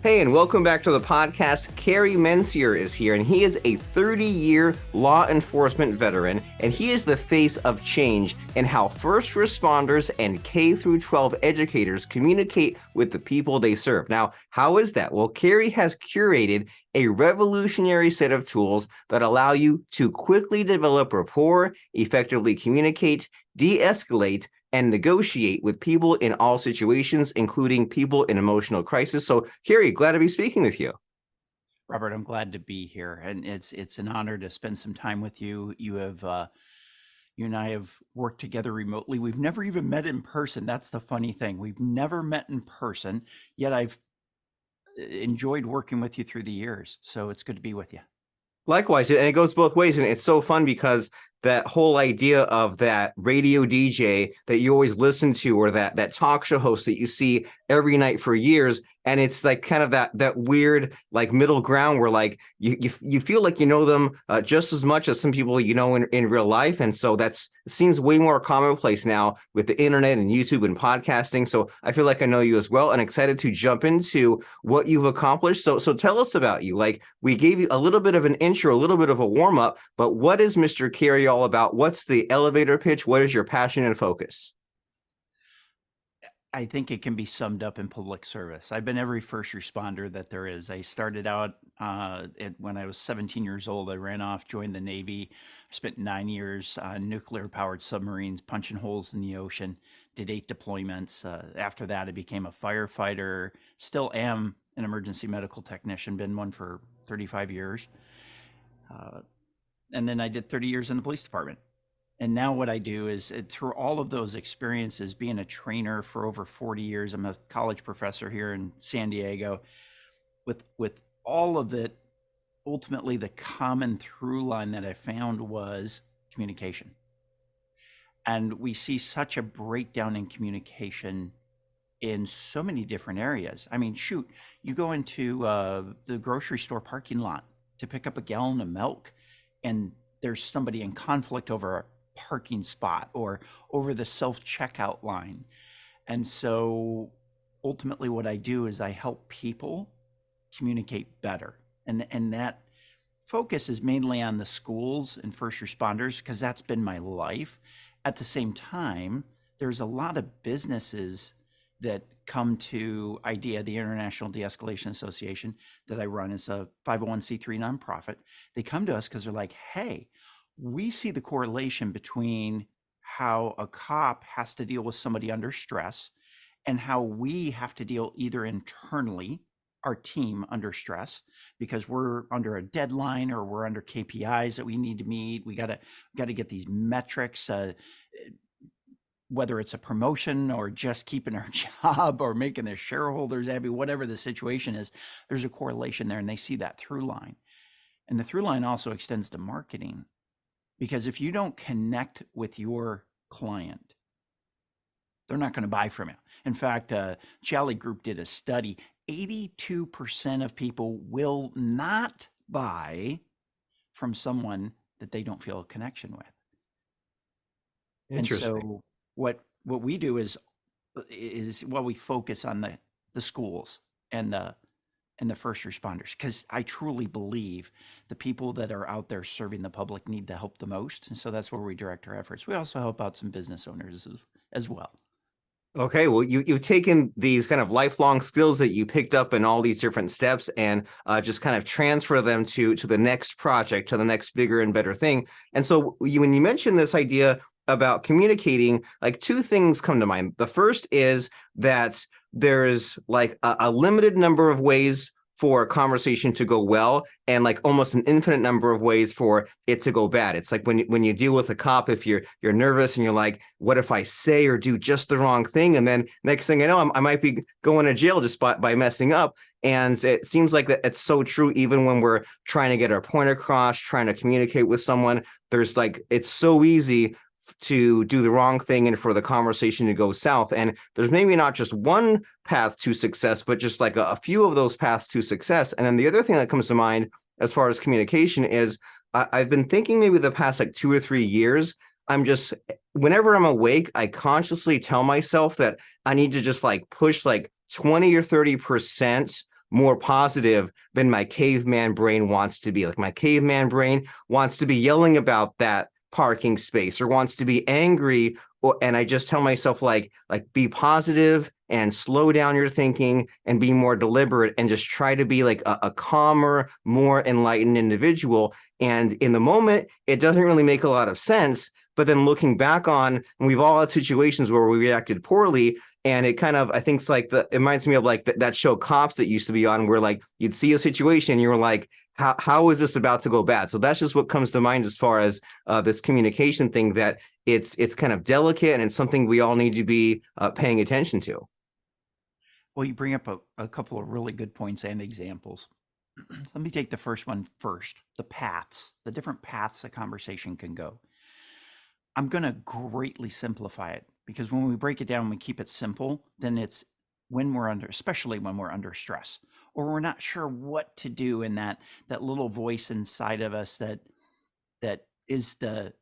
Hey, and welcome back to the podcast. Kerry Mensior is here, and he is a 30-year law enforcement veteran, and he is the face of change in how first responders and K through 12 educators communicate with the people they serve. Now, how is that? Well, Kerry has curated a revolutionary set of tools that allow you to quickly develop rapport, effectively communicate, de-escalate, and negotiate with people in all situations, including people in emotional crisis. So, Kerry, glad to be speaking with you. Robert, I'm glad to be here, and it's an honor to spend some time with you. You and I have worked together remotely. We've never even met in person. That's the funny thing. We've never met in person, yet I've enjoyed working with you through the years. So it's good to be with you. Likewise, and it goes both ways, and it's so fun because that whole idea of that radio DJ that you always listen to, or that talk show host that you see every night for years, and it's like kind of that weird like middle ground where like you feel like you know them just as much as some people you know in real life, and so it seems way more commonplace now with the internet and YouTube and podcasting. So I feel like I know you as well, and excited to jump into what you've accomplished. So tell us about you. Like, we gave you a little bit of an intro, a little bit of a warm up, but what is Mr. Kerry all about? What's the elevator pitch? What is your passion and focus? I think it can be summed up in public service. I've been every first responder that there is. I started out when I was 17 years old. I ran off, joined the Navy. I spent 9 years on nuclear-powered submarines, punching holes in the ocean. Did 8 deployments. After that, I became a firefighter. Still am an emergency medical technician. Been one for 35 years. And then I did 30 years in the police department. And now what I do is through all of those experiences, being a trainer for over 40 years, I'm a college professor here in San Diego. With all of it, ultimately the common through line that I found was communication. And we see such a breakdown in communication in so many different areas. I mean, shoot, you go into the grocery store parking lot to pick up a gallon of milk, and there's somebody in conflict over a parking spot or over the self-checkout line. And so ultimately what I do is I help people communicate better. And that focus is mainly on the schools and first responders because that's been my life. At the same time, there's a lot of businesses that come to IDEA, the International De-Escalation Association that I run. It's a 501c3 nonprofit. They come to us because they're like, hey, we see the correlation between how a cop has to deal with somebody under stress and how we have to deal either internally, our team under stress, because we're under a deadline or we're under KPIs that we need to meet. We got to get these metrics, whether it's a promotion or just keeping our job or making their shareholders happy, whatever the situation is, there's a correlation there, and they see that through line. And the through line also extends to marketing. Because if you don't connect with your client, they're not going to buy from you. In fact, Jolly Group did a study. 82% of people will not buy from someone that they don't feel a connection with. Interesting. And so what we do is we focus on the schools and the first responders, because I truly believe the people that are out there serving the public need the help the most. And so that's where we direct our efforts. We also help out some business owners as well. Okay, well, you've taken these kind of lifelong skills that you picked up in all these different steps and just kind of transfer them to the next project, to the next bigger and better thing. And so when you mentioned this idea about communicating, like, two things come to mind. The first is that there's like a limited number of ways for a conversation to go well, and like almost an infinite number of ways for it to go bad. It's like when you deal with a cop, if you're nervous and you're like, what if I say or do just the wrong thing? And then next thing I know, I might be going to jail just by messing up. And it seems like that it's so true, even when we're trying to get our point across, trying to communicate with someone. There's like, it's so easy to do the wrong thing and for the conversation to go south. And there's maybe not just one path to success, but just like a few of those paths to success. And then the other thing that comes to mind as far as communication is I've been thinking maybe the past like 2 or 3 years, whenever I'm awake, I consciously tell myself that I need to just like push like 20 or 30% more positive than my caveman brain wants to be. Like my caveman brain wants to be yelling about that parking space or wants to be angry, and I just tell myself like be positive and slow down your thinking and be more deliberate and just try to be like a calmer, more enlightened individual. And in the moment, it doesn't really make a lot of sense. But then looking back on, and we've all had situations where we reacted poorly. And it kind of, I think it's like it reminds me of like that show Cops that used to be on, where like you'd see a situation and you were like, how is this about to go bad? So that's just what comes to mind as far as this communication thing, that it's kind of delicate and it's something we all need to be paying attention to. Well, you bring up a couple of really good points and examples. Let me take the first one first. The paths, the different paths a conversation can go. I'm going to greatly simplify it, because when we break it down, we keep it simple, then it's when we're under, especially when we're under stress, or we're not sure what to do, in that little voice inside of us that is the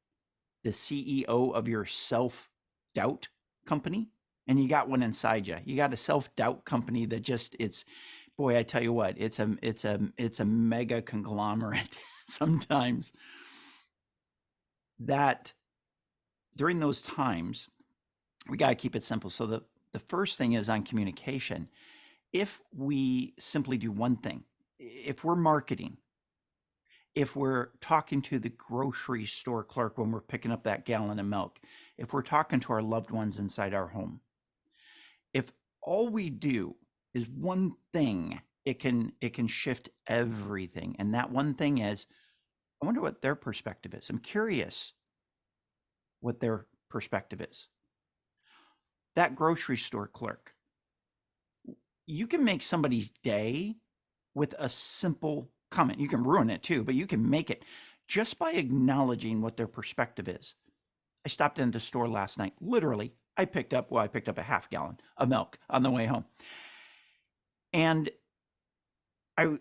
CEO of your self-doubt company. And you got one inside you. You got a self-doubt company that just, it's, boy, I tell you what, it's a mega conglomerate sometimes. That during those times, we got to keep it simple. So the first thing is on communication. If we simply do one thing, if we're marketing, if we're talking to the grocery store clerk when we're picking up that gallon of milk, if we're talking to our loved ones inside our home, if all we do is one thing, it can shift everything. And that one thing is, I wonder what their perspective is. I'm curious what their perspective is. That grocery store clerk, you can make somebody's day with a simple comment. You can ruin it too, but you can make it just by acknowledging what their perspective is. I stopped in the store last night. Literally, I picked up a half gallon of milk on the way home. And I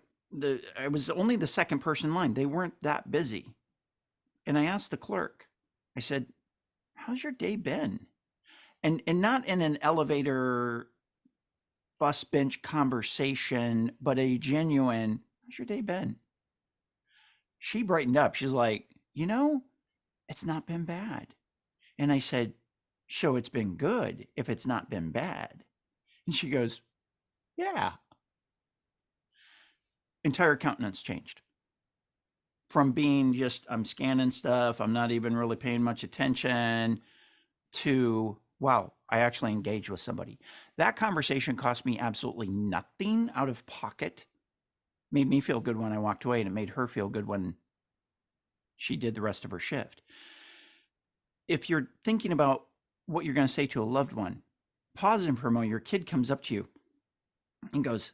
was only the second person in line. They weren't that busy. And I asked the clerk, I said, how's your day been? And not in an elevator bus bench conversation, but a genuine, how's your day been? She brightened up. She's like, it's not been bad. And I said, so it's been good if it's not been bad. And she goes, yeah. Entire countenance changed from being just, I'm scanning stuff, I'm not even really paying much attention, to, wow, I actually engaged with somebody. That conversation cost me absolutely nothing out of pocket. Made me feel good when I walked away, and it made her feel good when she did the rest of her shift. If you're thinking about what you're going to say to a loved one, pause and for a moment. Your kid comes up to you and goes,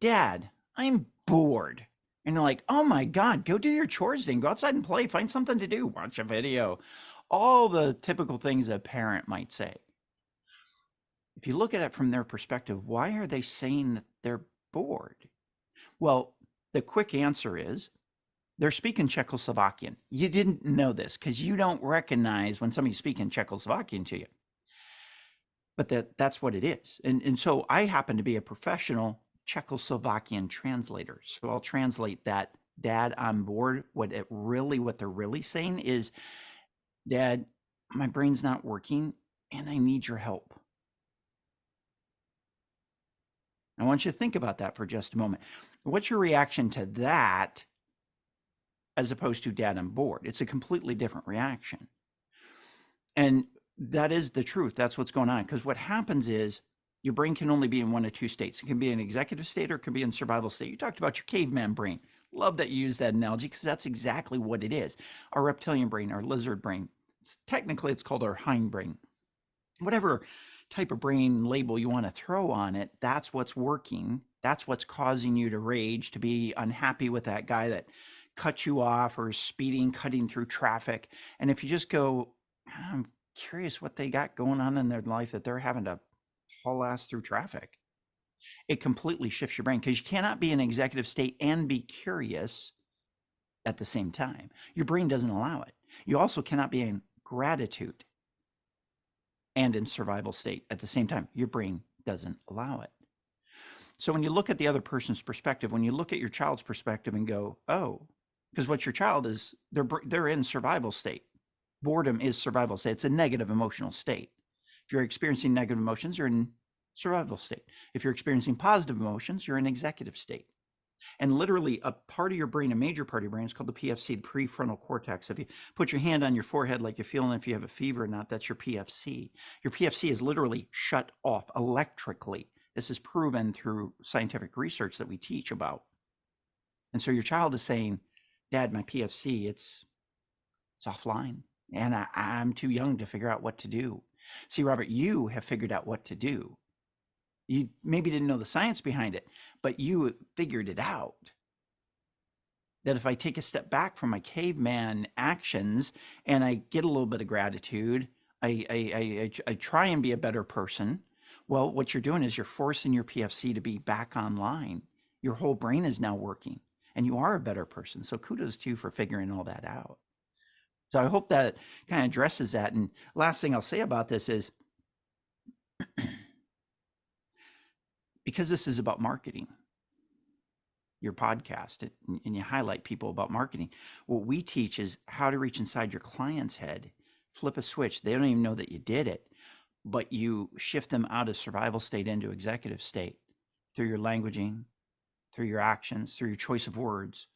Dad, I'm bored. And you're like, oh my God, go do your chores then. Go outside and play. Find something to do. Watch a video. All the typical things a parent might say. If you look at it from their perspective, why are they saying that they're bored? Well, the quick answer is they're speaking Czechoslovakian. You didn't know this because you don't recognize when somebody's speaking Czechoslovakian to you. But that's what it is. And so I happen to be a professional Czechoslovakian translator. So I'll translate that, Dad, I'm bored. What they're really saying is, Dad, my brain's not working and I need your help. I want you to think about that for just a moment. What's your reaction to that as opposed to, Dad, I'm bored? It's a completely different reaction. And that is the truth. That's what's going on. Because what happens is your brain can only be in one of two states. It can be in executive state or it can be in survival state. You talked about your caveman brain. Love that you use that analogy because that's exactly what it is. Our reptilian brain, our lizard brain. Technically, it's called our hindbrain. Whatever type of brain label you want to throw on it, that's what's working. That's what's causing you to rage, to be unhappy with that guy that cut you off or is speeding, cutting through traffic. And if you just go, I'm curious what they got going on in their life that they're having to haul ass through traffic, it completely shifts your brain, because you cannot be in executive state and be curious at the same time. Your brain doesn't allow it. You also cannot be in gratitude and in survival state at the same time. Your brain doesn't allow it. So when you look at the other person's perspective, when you look at your child's perspective and go, oh, because what your child is, they're in survival state. Boredom is survival state. It's a negative emotional state. If you're experiencing negative emotions, you're in survival state. If you're experiencing positive emotions, you're in executive state. And literally, a part of your brain, a major part of your brain, is called the PFC, the prefrontal cortex. If you put your hand on your forehead like you're feeling if you have a fever or not, that's your PFC. Your PFC is literally shut off electrically. This is proven through scientific research that we teach about. And so your child is saying, Dad, my PFC, it's offline. And I'm too young to figure out what to do. See, Robert, you have figured out what to do. You maybe didn't know the science behind it, but you figured it out. That if I take a step back from my caveman actions and I get a little bit of gratitude, I try and be a better person. Well, what you're doing is you're forcing your PFC to be back online. Your whole brain is now working and you are a better person. So kudos to you for figuring all that out. So I hope that kind of addresses that. And last thing I'll say about this is because this is about marketing, your podcast, and you highlight people about marketing. What we teach is how to reach inside your client's head, flip a switch. They don't even know that you did it, but you shift them out of survival state into executive state through your languaging, through your actions, through your choice of words,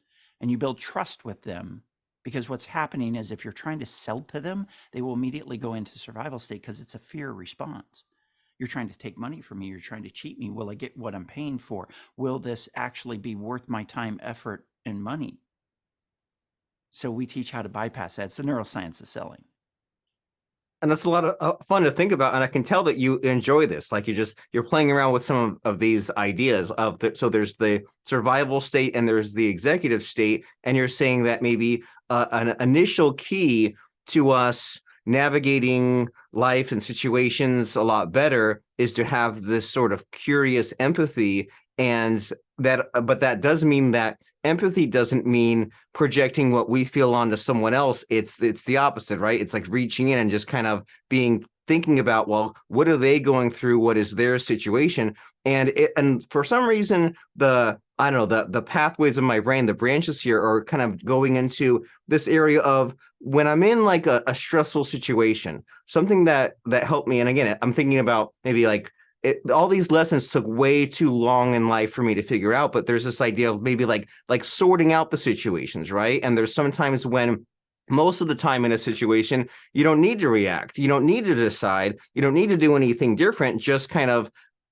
and you build trust with them. Because what's happening is if you're trying to sell to them, they will immediately go into survival state because it's a fear response. You're trying to take money from me. You're trying to cheat me. Will I get what I'm paying for? Will this actually be worth my time, effort, and money? So we teach how to bypass that. It's the neuroscience of selling. And that's a lot of fun to think about, and I can tell that you enjoy this. Like you're playing around with some of these ideas of so there's the survival state and there's the executive state, and you're saying that maybe an initial key to us navigating life and situations a lot better is to have this sort of curious empathy, and but that does mean that empathy doesn't mean projecting what we feel onto someone else. It's the opposite, right? It's like reaching in and just kind of thinking about, well, what are they going through? What is their situation? And for some reason, I don't know, the pathways of my brain, the branches here are kind of going into this area of when I'm in like a stressful situation, something that helped me. And again, I'm thinking about maybe like all these lessons took way too long in life for me to figure out, but there's this idea of maybe like sorting out the situations, right? And there's sometimes when most of the time in a situation, you don't need to react. You don't need to decide. You don't need to do anything different. Just kind of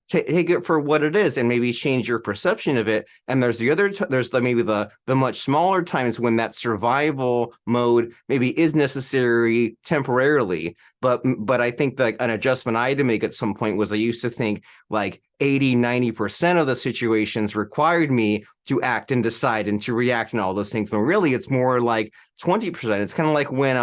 take it for what it is and maybe change your perception of it. And there's maybe the much smaller times when that survival mode maybe is necessary temporarily. But I think that an adjustment I had to make at some point was I used to think like 80-90% of the situations required me to act and decide and to react and all those things. But really it's more like 20%. It's kind of like when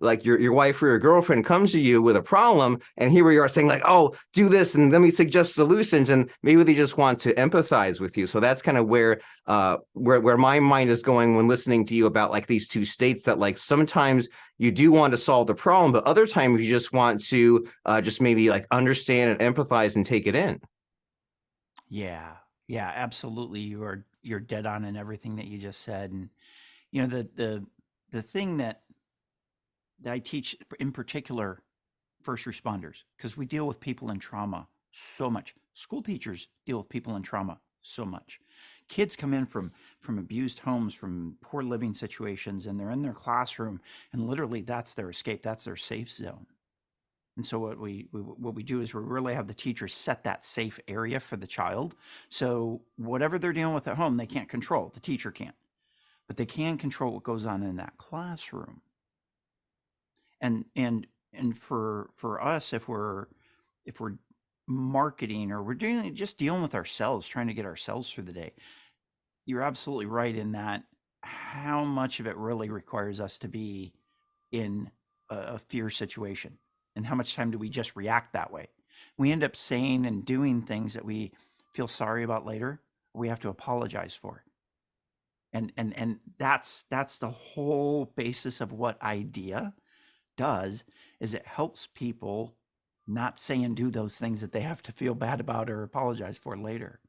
like your wife or your girlfriend comes to you with a problem, and here we are saying like, oh, do this and let me suggest solutions, and maybe they just want to empathize with you. So that's kind of where my mind is going when listening to you about like these two states, that like sometimes you do want to solve the problem, but other times you just want to just maybe like understand and empathize and take it in. Yeah, absolutely. You're dead on in everything that you just said. And you know the thing that I teach in particular first responders, because we deal with people in trauma so much. School teachers deal with people in trauma so much. Kids come in from abused homes, from poor living situations, and they're in their classroom, and literally that's their escape, that's their safe zone. And so what we do is we really have the teacher set that safe area for the child. So whatever they're dealing with at home, they can't control. The teacher can't, but they can control what goes on in that classroom. And for us, if we're marketing or we're doing just dealing with ourselves, trying to get ourselves through the day, you're absolutely right in that how much of it really requires us to be in a fear situation, and how much time do we just react that way? We end up saying and doing things that we feel sorry about later, we have to apologize for. And that's the whole basis of what idea does, is it helps people not say and do those things that they have to feel bad about or apologize for later.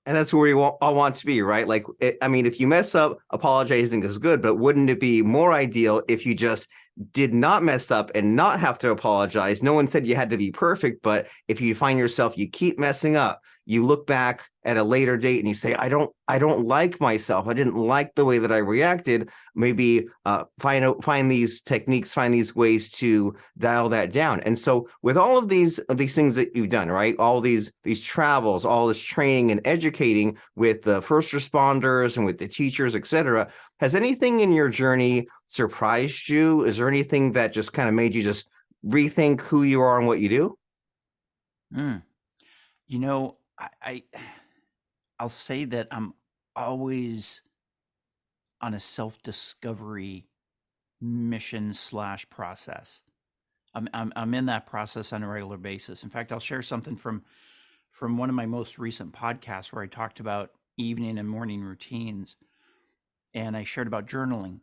And that's where we all want to be, right? Like, I mean, if you mess up, apologizing is good, but wouldn't it be more ideal if you just did not mess up and not have to apologize? No one said you had to be perfect, but if you find yourself, you keep messing up, you look back at a later date and you say, I don't like myself. I didn't like the way that I reacted. Maybe find these techniques, find these ways to dial that down. And so with all of these things that you've done, right? All these travels, all this training and educating with the first responders and with the teachers, et cetera, has anything in your journey surprised you? Is there anything that just kind of made you just rethink who you are and what you do? Mm. You know, I'll say that I'm always on a self-discovery mission slash process. I'm in that process on a regular basis. In fact, I'll share something from one of my most recent podcasts where I talked about evening and morning routines, and I shared about journaling.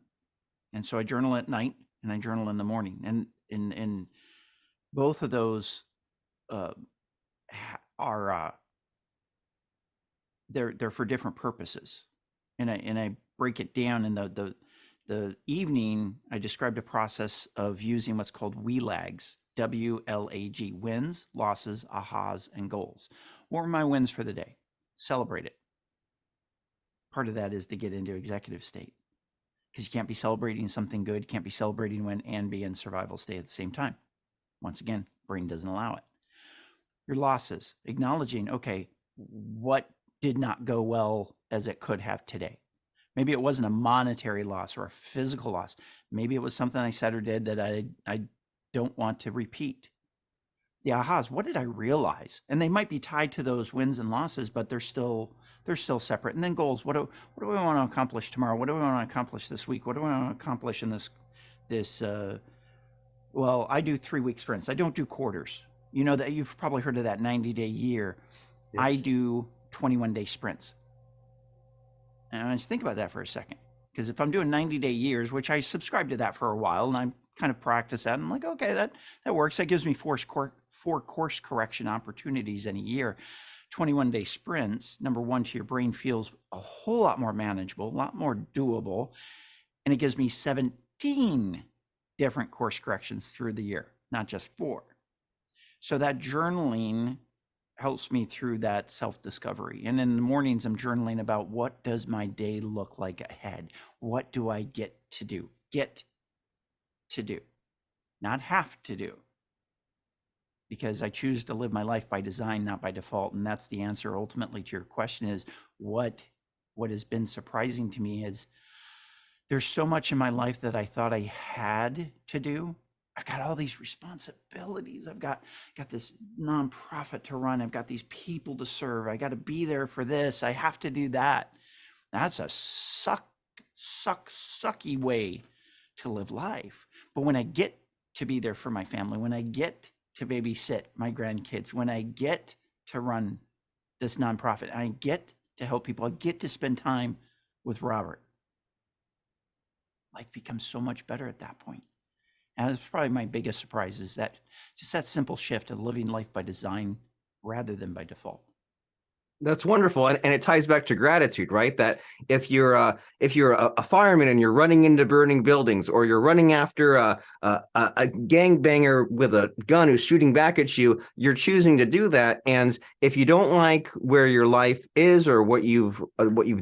And so I journal at night and I journal in the morning, and in both of those uh, are they're for different purposes, and I break it down in the evening. I described a process of using what's called WLAGs, WLAG, wins, losses, ahas, and goals. What were my wins for the day? Celebrate it. Part of that is to get into executive state, because you can't be celebrating something good, can't be celebrating when and be in survival state at the same time. Once again, brain doesn't allow it. Your losses, acknowledging, okay, what did not go well as it could have today? Maybe it wasn't a monetary loss or a physical loss. Maybe it was something I said or did that I don't want to repeat. The ahas, what did I realize? And they might be tied to those wins and losses, but they're still separate. And then goals, what do we want to accomplish tomorrow? What do we want to accomplish this week? What do we want to accomplish in this well, I do 3-week sprints. I don't do quarters. You know that you've probably heard of that 90-day year. Yes. I do 21-day sprints. And I just think about that for a second, because if I'm doing 90-day years, which I subscribe to that for a while, and I kind of practice that, and I'm like, okay, that works. That gives me four course correction opportunities in a year. 21-day sprints, number one, to your brain feels a whole lot more manageable, a lot more doable, and it gives me 17 different course corrections through the year, not just 4. So that journaling helps me through that self-discovery. And in the mornings, I'm journaling about, what does my day look like ahead? What do I get to do? Get to do, not have to do. Because I choose to live my life by design, not by default. And that's the answer ultimately to your question, is what has been surprising to me is there's so much in my life that I thought I had to do. I've got all these responsibilities. I've got this nonprofit to run. I've got these people to serve. I got to be there for this. I have to do that. That's a sucky way to live life. But when I get to be there for my family, when I get to babysit my grandkids, when I get to run this nonprofit, I get to help people, I get to spend time with Robert, life becomes so much better at that point. And that's probably my biggest surprise, is that just that simple shift of living life by design rather than by default. That's wonderful, and it ties back to gratitude, right? That if you're a fireman and you're running into burning buildings, or you're running after a gangbanger with a gun who's shooting back at you, you're choosing to do that. And if you don't like where your life is or what you've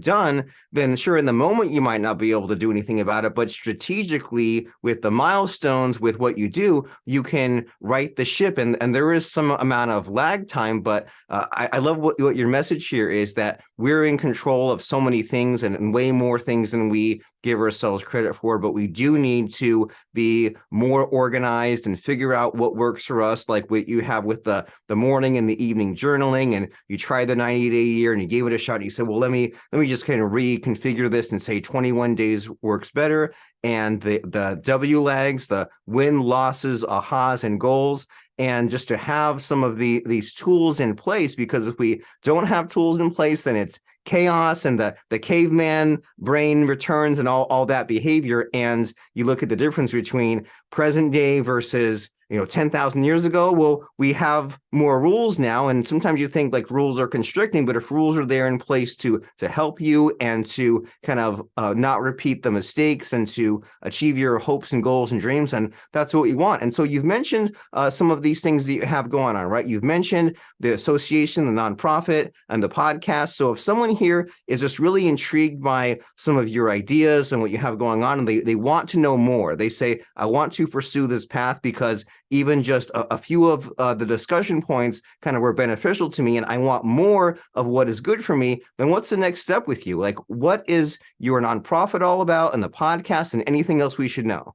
done, then sure, in the moment you might not be able to do anything about it, but strategically, with the milestones, with what you do, you can right the ship. And there is some amount of lag time, but I love what your message here is, that we're in control of so many things, and way more things than we give ourselves credit for, but we do need to be more organized and figure out what works for us, like what you have with the morning and the evening journaling. And you tried the 90-day year and you gave it a shot, and you said, well, let me just kind of reconfigure this and say 21 days works better. And the WLAGs, the win, losses, ahas, and goals, and just to have some of these tools in place, because if we don't have tools in place, then it's chaos, and the caveman brain returns, and all that behavior. And you look at the difference between present day versus 10,000 years ago. Well, we have more rules now. And sometimes you think like rules are constricting, but if rules are there in place to help you and to kind of not repeat the mistakes and to achieve your hopes and goals and dreams, and that's what you want. And so you've mentioned some of these things that you have going on, right? You've mentioned the association, the nonprofit, and the podcast. So if someone here is just really intrigued by some of your ideas and what you have going on, and they want to know more, they say, I want to pursue this path because even just a few of the discussion points kind of were beneficial to me, and I want more of what is good for me, then what's the next step with you? Like, what is your nonprofit all about and the podcast and anything else we should know?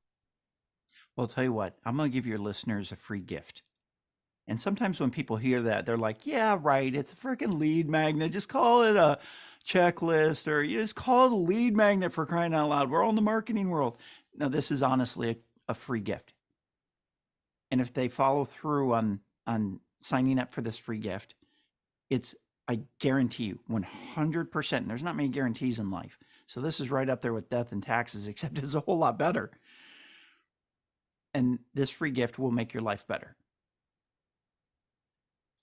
Well, I'll tell you what, I'm going to give your listeners a free gift. And sometimes when people hear that, they're like, yeah, right, it's a freaking lead magnet. Just call it a checklist, or you just call it a lead magnet, for crying out loud. We're all in the marketing world. Now, this is honestly a free gift. And if they follow through on signing up for this free gift, it's, I guarantee you, 100%. And there's not many guarantees in life. So this is right up there with death and taxes, except it's a whole lot better. And this free gift will make your life better.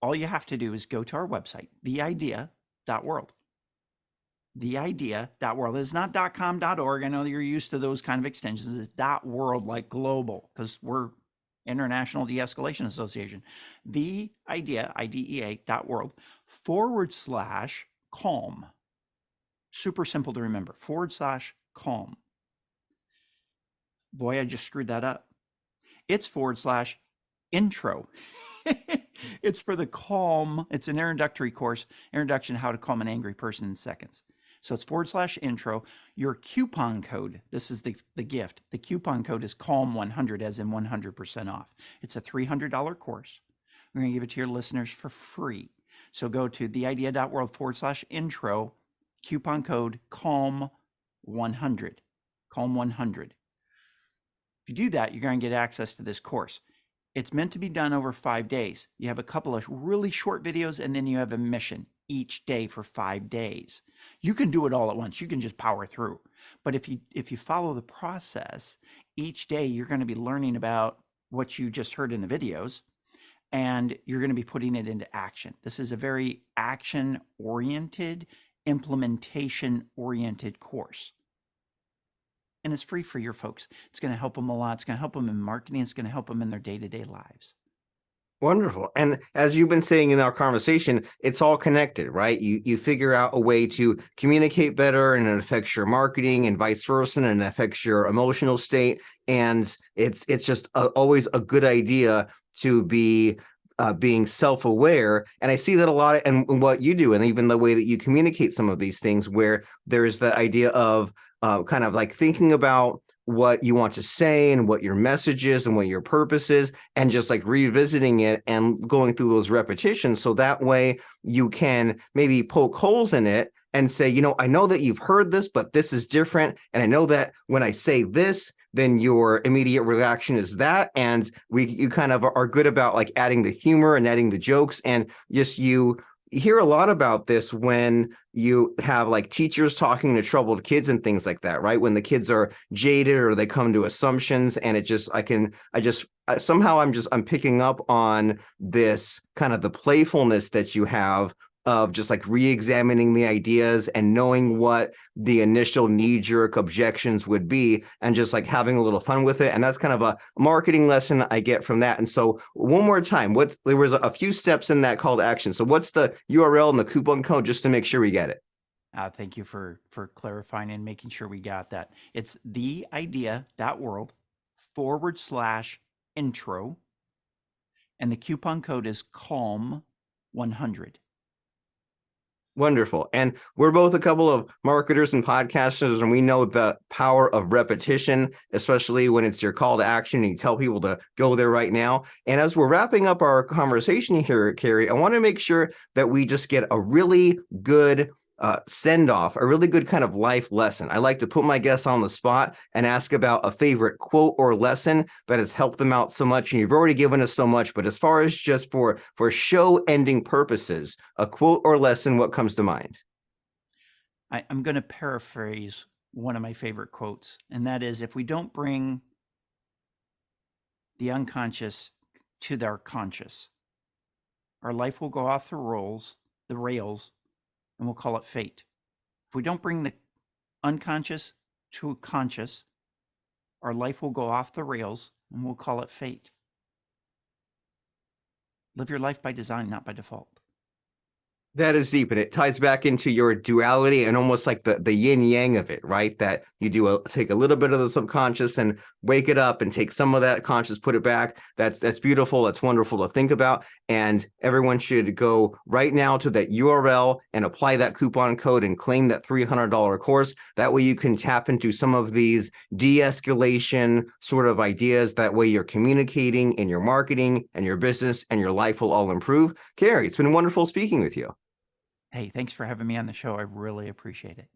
All you have to do is go to our website, theidea.world. Theidea.world. It's not .com.org. I know you're used to those kind of extensions. It's .world, like global, because we're International De-Escalation Association. Theidea, IDEA.world, /calm. Super simple to remember, /calm. Boy, I just screwed that up. It's /intro. It's for the calm. It's an introductory course, introduction to how to calm an angry person in seconds. So it's /intro. Your coupon code, this is the gift. The coupon code is CALM100, as in 100% off. It's a $300 course. We're going to give it to your listeners for free. So go to theidea.world /intro, coupon code CALM100. CALM100. If you do that, you're going to get access to this course. It's meant to be done over 5 days. You have a couple of really short videos, and then you have a mission each day for 5 days. You can do it all at once. You can just power through. But if you follow the process, each day you're going to be learning about what you just heard in the videos, and you're going to be putting it into action. This is a very action-oriented, implementation-oriented course. And it's free for your folks. It's going to help them a lot. It's going to help them in marketing. It's going to help them in their day-to-day lives. Wonderful. And as you've been saying in our conversation, it's all connected, right? You figure out a way to communicate better, and it affects your marketing, and vice versa, and it affects your emotional state. And it's just always a good idea to be being self-aware. And I see that a lot in what you do, and even the way that you communicate some of these things, where there's the idea of kind of like thinking about what you want to say and what your message is and what your purpose is, and just like revisiting it and going through those repetitions. So that way you can maybe poke holes in it and say, I know that you've heard this, but this is different. And I know that when I say this, then your immediate reaction is that. And you kind of are good about like adding the humor and adding the jokes. And just you hear a lot about this when you have like teachers talking to troubled kids and things like that, right? When the kids are jaded or they come to assumptions, and I'm picking up on this kind of the playfulness that you have of just like re-examining the ideas and knowing what the initial knee-jerk objections would be, and just like having a little fun with it. And that's kind of a marketing lesson I get from that. And so one more time, there was a few steps in that call to action. So what's the URL and the coupon code, just to make sure we get it? Thank you for clarifying and making sure we got that. It's theidea.world /intro. And the coupon code is CALM100. Wonderful. And we're both a couple of marketers and podcasters, and we know the power of repetition, especially when it's your call to action and you tell people to go there right now. And as we're wrapping up our conversation here, Kerry, I want to make sure that we just get a really good send off, a really good kind of life lesson. I like to put my guests on the spot and ask about a favorite quote or lesson that has helped them out so much. And you've already given us so much, but as far as just for show ending purposes, a quote or lesson, what comes to mind? I'm going to paraphrase one of my favorite quotes, and that is, if we don't bring the unconscious to their conscious. Our life will go off the rails, and we'll call it fate. If we don't bring the unconscious to conscious, our life will go off the rails, and we'll call it fate. Live your life by design, not by default. That is deep, and it ties back into your duality and almost like the yin yang of it, right? That you take a little bit of the subconscious and wake it up, and take some of that conscious, put it back. That's beautiful. That's wonderful to think about. And everyone should go right now to that URL and apply that coupon code and claim that $300 course. That way you can tap into some of these de-escalation sort of ideas. That way you're communicating in your marketing and your business, and your life will all improve. Kerry, it's been wonderful speaking with you. Hey, thanks for having me on the show. I really appreciate it.